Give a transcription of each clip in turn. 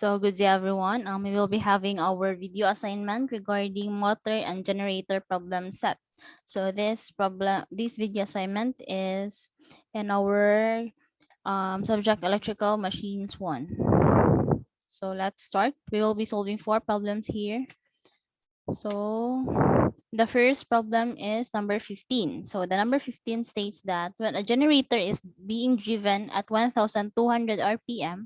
So good day everyone. We will be having our video assignment regarding motor and generator problem set. So this video assignment is in our subject electrical machines 1. So let's start. We will be solving 4 problems here. So the first problem is number 15. So the number 15 states that when a generator is being driven at 1200 RPM,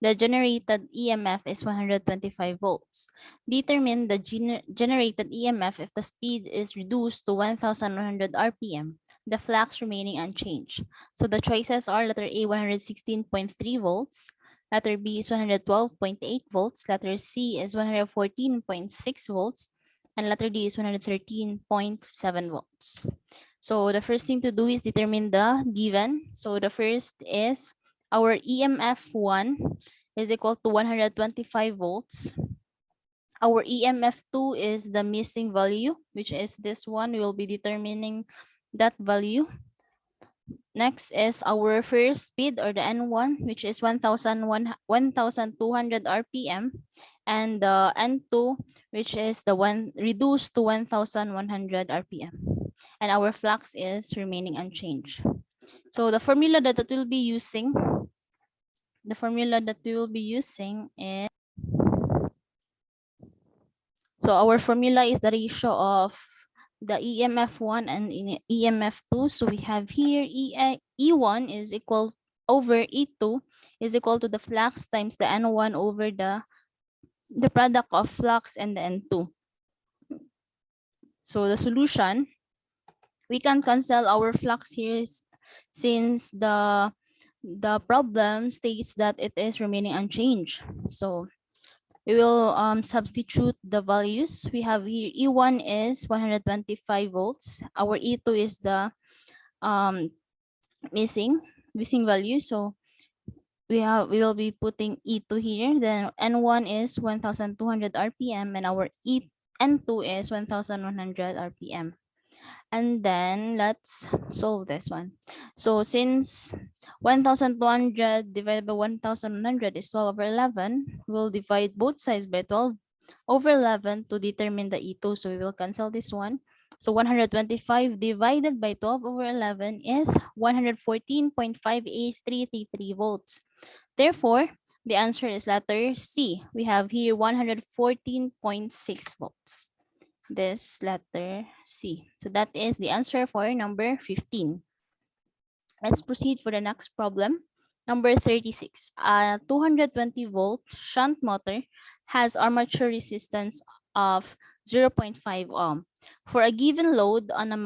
the generated EMF is 125 volts. Determine the generated EMF if the speed is reduced to 1100 RPM, the flux remaining unchanged. So the choices are letter A, 116.3 volts, letter B is 112.8 volts, letter C is 114.6 volts, and letter D is 113.7 volts. So the first thing to do is determine the given. So the first is our EMF1 is equal to 125 volts. Our EMF2 is the missing value, which is this one. We will be determining that value. Next is our first speed, or the N1, which is 1200 RPM, and the N2, which is the one reduced to 1100 RPM. And our flux is remaining unchanged. So the formula that we will be using, is, so our formula is the ratio of the EMF1 and EMF2. So we have here E1 is equal over E2 is equal to the flux times the N1 over the product of flux and the N2. So the solution, we can cancel our flux here since the problem states that it is remaining unchanged. So we will substitute the values. We have here E1 is 125 volts. Our E2 is the missing value. So we will be putting E2 here. Then N1 is 1200 RPM, and our N2 is 1100 RPM. And then let's solve this one. So since 1200 divided by 1100 is 12 over 11, we'll divide both sides by 12 over 11 to determine the E2. So we will cancel this one. So 125 divided by 12 over 11 is 114.58333 volts. Therefore, the answer is letter C. We have here 114.6 volts. This letter C. So that is the answer for number 15. Let's proceed for the next problem. Number 36. A 220 volt shunt motor has armature resistance of 0.5 ohm. For a given load on the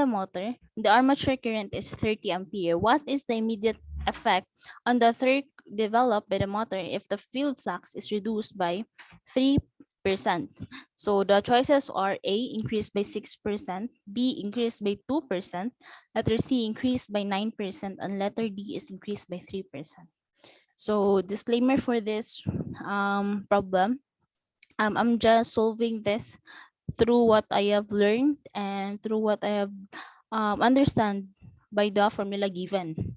motor, the armature current is 30 ampere. What is the immediate effect on the torque developed by the motor if the field flux is reduced by 3%? So the choices are A, increased by 6%, B, increased by 2%, letter C, increased by 9%, and letter D is increased by 3%. So disclaimer for this problem, I'm just solving this through what I have learned and through what I have understand by the formula given.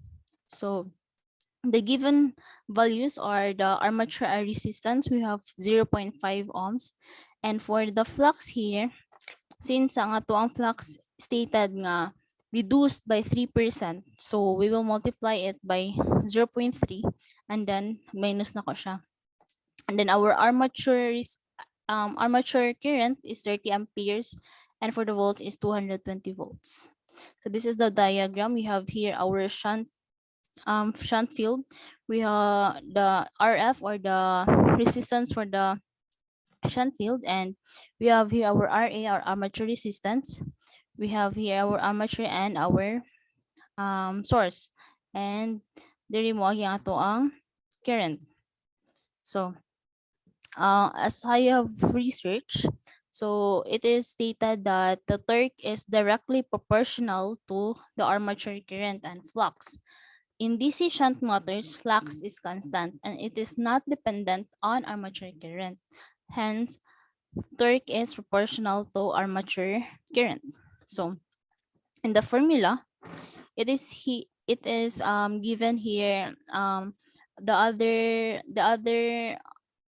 So the given values are the armature resistance, we have 0.5 ohms. And for the flux here, since ang ato ang flux stated nga reduced by 3%, so we will multiply it by 0.3 and then minus na ko siya. And then our armature current is 30 amperes, and for the volts is 220 volts. So this is the diagram. We have here our shunt field. We have the RF, or the resistance for the shunt field, and we have here our RA, our armature resistance. We have here our armature and our source, and diri mo ang ato ang current. So as I have researched, so it is stated that the torque is directly proportional to the armature current and flux. In DC shunt motors, flux is constant and it is not dependent on armature current. Hence, torque is proportional to armature current. So, in the formula, it is given here the other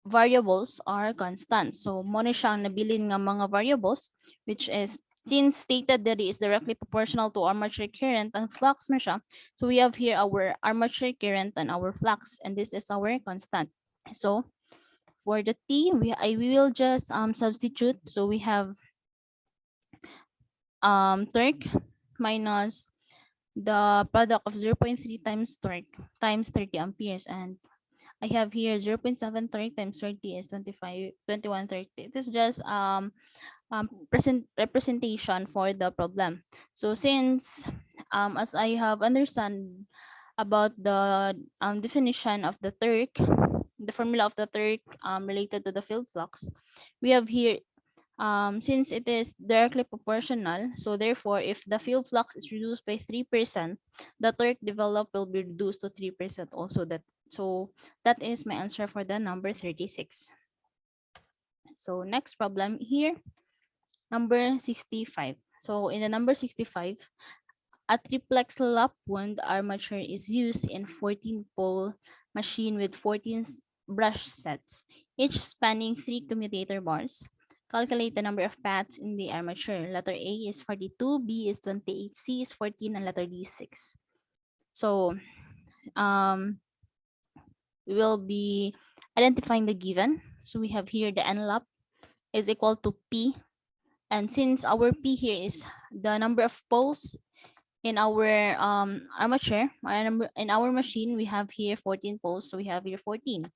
variables are constant. So, mo na siyang nabilin nga mga variables, which is, since stated that it is directly proportional to armature current and flux na siya, so we have here our armature current and our flux, and this is our constant. So, for the T, we will just substitute. So we have torque minus the product of 0.3 times torque times 30 amperes, and I have here 0.7 torque times 30 is 2130. It is just representation for the problem. So since as I have understand about the definition of the torque, the formula of the torque related to the field flux, we have here, since it is directly proportional, so therefore, if the field flux is reduced by 3%, the torque developed will be reduced to 3% also. That is my answer for the number 36. So next problem here, number 65. So in the number 65, a triplex lap wound armature is used in 14-pole machine with 14 brush sets, each spanning 3 commutator bars. Calculate the number of paths in the armature. Letter A is 42, B is 28, C is 14, and letter D is 6. So we will be identifying the given. So we have here the N lap is equal to P. And since our P here is the number of poles in our armature, in our machine, we have here 14 poles, so we have here 14.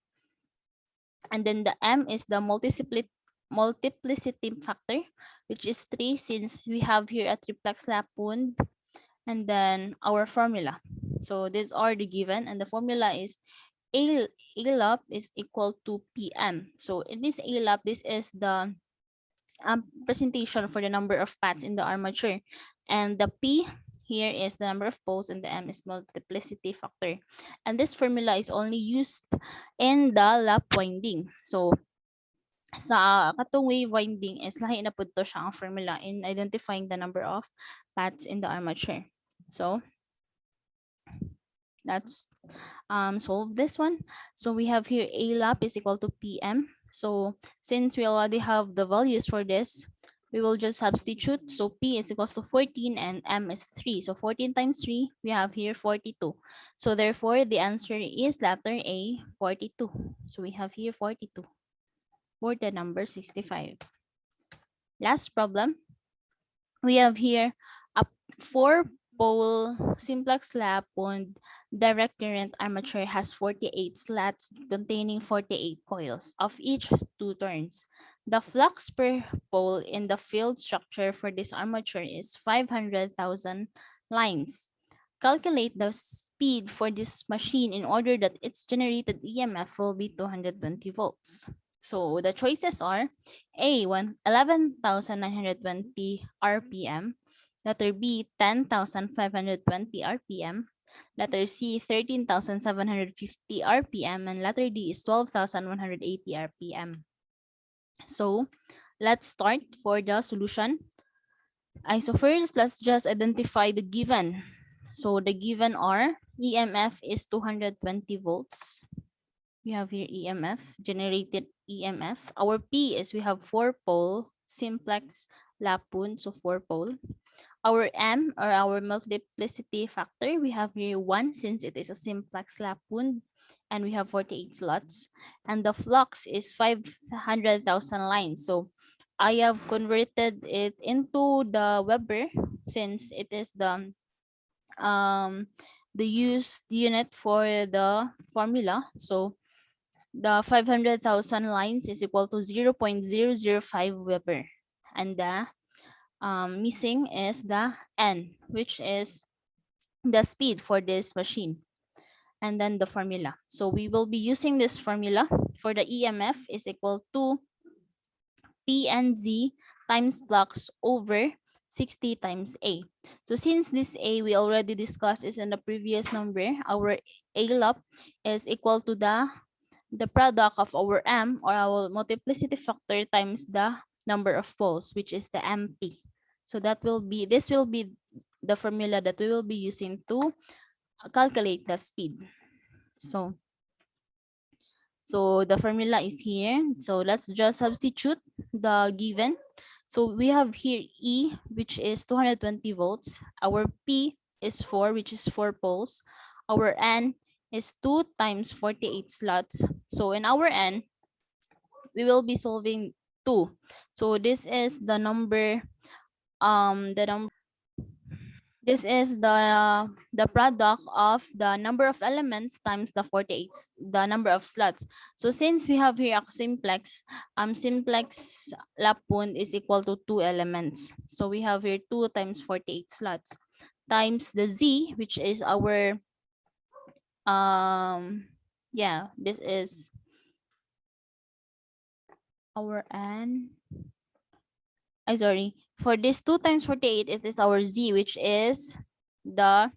And then the M is the multiplicity factor, which is 3, since we have here a triplex lap wound, and then our formula. So these are the given, and the formula is A lap is equal to PM. So in this A lap, this is the presentation for the number of paths in the armature, and the P here is the number of poles, and the M is multiplicity factor. And this formula is only used in the lap winding. So sa katong wave winding is lahi na pud to siya ang formula in identifying the number of paths in the armature. So let's solve this one. So we have here A lap is equal to PM. So since we already have the values for this, we will just substitute. So P is equal to 14 and M is 3. So 14 times 3, we have here 42. So therefore, the answer is letter A, 42. So we have here 42 for the number 65. Last problem. We have here a 4-pole simplex lap wound direct current armature has 48 slats containing 48 coils of each 2 turns. The flux per pole in the field structure for this armature is 500,000 lines. Calculate the speed for this machine in order that its generated EMF will be 220 volts. So the choices are A, 11,920 RPM, letter B, 10,520 RPM, letter C, 13,750 RPM, and letter D is 12,180 RPM. So let's start for the solution. So first, let's just identify the given. So the given are EMF is 220 volts. We have here EMF, generated EMF. Our P is we have 4-pole simplex lap wound, so 4-pole. Our M, or our multiplicity factor, we have here 1 since it is a simplex lap wound, and we have 48 slots. And the flux is 500,000 lines. So I have converted it into the Weber since it is the used unit for the formula. So the 500,000 lines is equal to 0.005 Weber. And the missing is the N, which is the speed for this machine. And then the formula. So we will be using this formula for the EMF is equal to PNZ times flux over 60 times A. So since this A we already discussed is in the previous number, our A lap is equal to the product of our M, or our multiplicity factor, times the number of poles, which is the MP. So this will be the formula that we will be using to calculate the speed. So So the formula is here. So let's just substitute the given. So we have here E, which is 220 volts. Our P is 4, which is 4 poles. Our N is 2 times 48 slots. So in our N, we will be solving 2. So this is the number, this is the product of the number of elements times the 48, the number of slots. So since we have here a simplex, simplex lapun is equal to 2 elements. So we have here 2 times 48 slots times the z, which is our this is our n. Sorry. For this 2 times 48, it is our z, which is the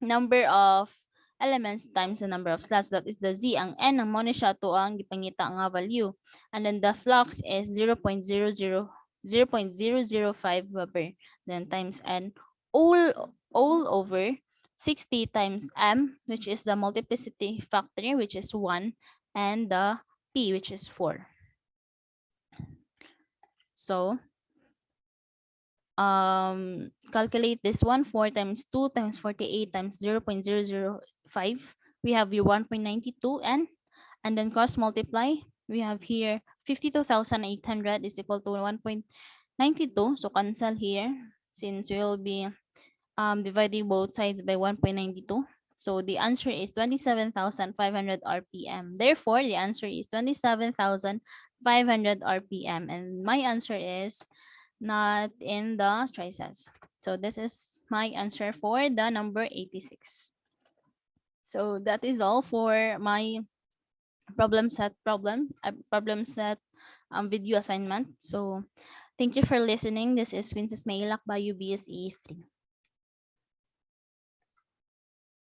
number of elements times the number of slots. That is the z. Ang n ang mo ni siya to ang gipangita nga value. And then the flux is 0.005 Weber. Then times n all over 60 times m, which is the multiplicity factor, which is 1, and the p, which is 4. So calculate this one. 4 times 2 times 48 times 0.005, we have your 1.92 n, and then cross multiply, we have here 52,800 is equal to 1.92. So cancel here since we will be dividing both sides by 1.92. So the answer is 27,500 RPM. Therefore, the answer is 27,500 RPM, and my answer is not in the choices. So this is my answer for the number 86. So that is all for my problem set video assignment. So thank you for listening. This is Princess Maylak by UBSE 3.